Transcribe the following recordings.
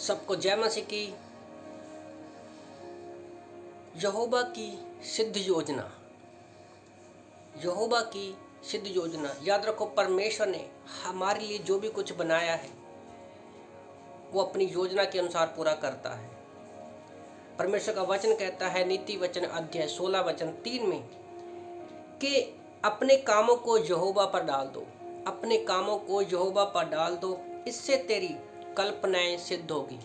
सबको जय मसीह की। यहोवा की सिद्ध योजना, यहोवा की सिद्ध योजना। याद रखो, परमेश्वर ने हमारे लिए जो भी कुछ बनाया है वो अपनी योजना के अनुसार पूरा करता है। परमेश्वर का वचन कहता है, नीति वचन अध्याय 16 वचन 3 में, कि अपने कामों को यहोवा पर डाल दो, अपने कामों को यहोवा पर डाल दो, इससे तेरी कल्पनाएं सिद्ध होगी।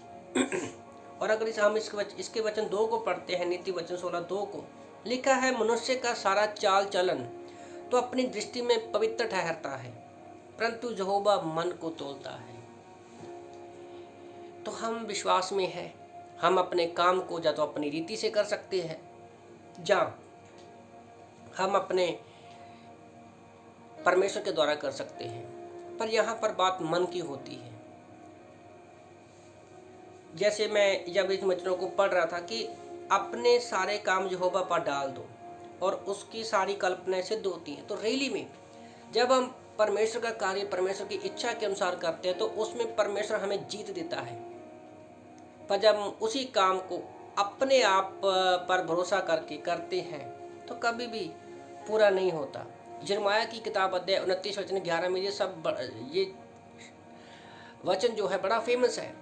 और अगर हम इसके वचन 2 को पढ़ते हैं, नीति वचन 16:2 को, लिखा है, मनुष्य का सारा चाल चलन तो अपनी दृष्टि में पवित्र ठहरता है, परंतु यहोवा मन को तोलता है। तो हम विश्वास में हैं, हम अपने काम को या तो अपनी रीति से कर सकते हैं, या हम अपने परमेश्वर के द्वारा कर सकते हैं। पर यहाँ पर बात मन की होती है। जैसे मैं जब इन वचनों को पढ़ रहा था कि अपने सारे काम यहोवा पर डाल दो और उसकी सारी कल्पनाएं सिद्ध होती हैं। तो रियली में जब हम परमेश्वर का कार्य परमेश्वर की इच्छा के अनुसार करते हैं तो उसमें परमेश्वर हमें जीत देता है। पर जब हम उसी काम को अपने आप पर भरोसा करके करते हैं तो कभी भी पूरा नहीं होता। यिर्मयाह की किताब अध्याय 29 वचन 11 में ये वचन जो है बड़ा फेमस है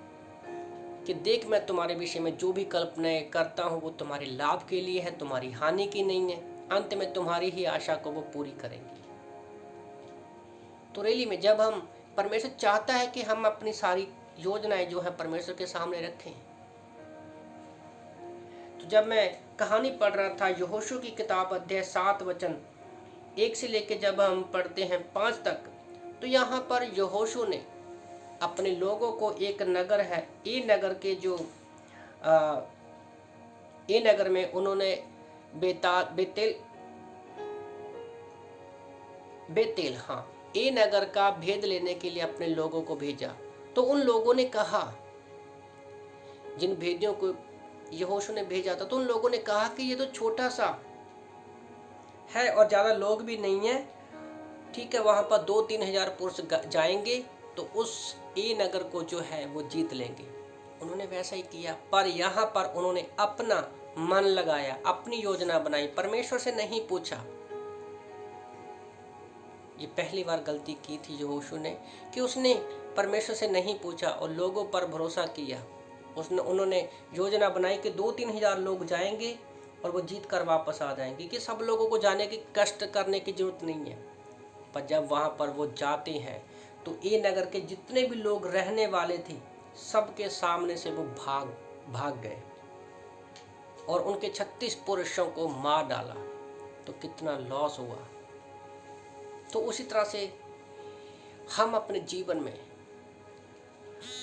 कि देख, मैं तुम्हारे विषय में जो भी कल्पनाएं करता हूँ वो तुम्हारे लाभ के लिए है, तुम्हारी हानि की नहीं है, अंत में तुम्हारी ही आशा को वो पूरी करेंगी। तो रियली में जब हम परमेश्वर चाहता है कि हम अपनी सारी योजनाएं जो है परमेश्वर के सामने रखें। तो जब मैं कहानी पढ़ रहा था यहोशू की किताब अध्याय 7 वचन 1 से लेकर जब हम पढ़ते हैं 5 तक, तो यहाँ पर यहोशू ने अपने लोगों को एक नगर है, ए नगर के जो ए नगर में उन्होंने बेतेल हाँ ए नगर का भेद लेने के लिए अपने लोगों को भेजा। तो उन लोगों ने कहा, जिन भेदियों को यहोशू ने भेजा था, तो उन लोगों ने कहा कि ये तो छोटा सा है और ज़्यादा लोग भी नहीं है, ठीक है, वहाँ पर 2-3 हजार पुरुष जाएंगे तो उस ए नगर को जो है वो जीत लेंगे। उन्होंने वैसा ही किया, पर यहाँ पर उन्होंने अपना मन लगाया, अपनी योजना बनाई, परमेश्वर से नहीं पूछा। ये पहली बार गलती की थी यहोशू ने कि उसने परमेश्वर से नहीं पूछा और लोगों पर भरोसा किया। उन्होंने योजना बनाई कि 2-3 हजार लोग जाएंगे और वो जीत कर वापस आ जाएंगे, कि सब लोगों को जाने की कष्ट करने की जरूरत नहीं है। पर जब वहाँ पर वो जाते हैं तो ए नगर के जितने भी लोग रहने वाले थे सबके सामने से वो भाग गए और उनके 36 पुरुषों को मार डाला। तो कितना लॉस हुआ। तो उसी तरह से हम अपने जीवन में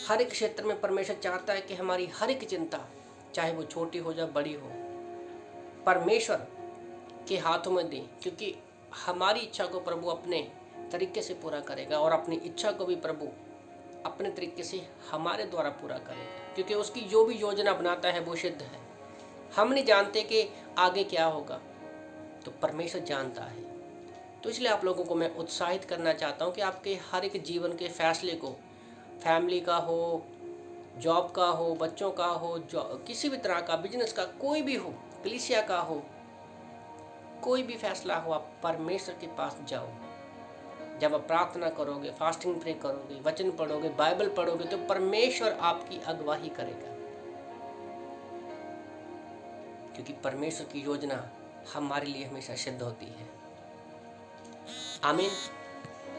हर एक क्षेत्र में परमेश्वर चाहता है कि हमारी हर एक चिंता, चाहे वो छोटी हो या बड़ी हो, परमेश्वर के हाथों में दें, क्योंकि हमारी इच्छा को प्रभु अपने तरीके से पूरा करेगा और अपनी इच्छा को भी प्रभु अपने तरीके से हमारे द्वारा पूरा करेगा, क्योंकि उसकी जो भी योजना बनाता है वो सिद्ध है। हम नहीं जानते कि आगे क्या होगा, तो परमेश्वर जानता है। तो इसलिए आप लोगों को मैं उत्साहित करना चाहता हूँ कि आपके हर एक जीवन के फैसले को, फैमिली का हो, जॉब का हो, बच्चों का हो, किसी भी तरह का, बिजनेस का, कोई भी हो, कलीसिया का हो, कोई भी फैसला हो, आप परमेश्वर के पास जाओ। जब आप प्रार्थना करोगे, फास्टिंग प्रे करोगे, वचन पढ़ोगे, बाइबल पढ़ोगे, तो परमेश्वर आपकी अगुवाई करेगा, क्योंकि परमेश्वर की योजना हमारे लिए हमेशा सिद्ध होती है। आमीन।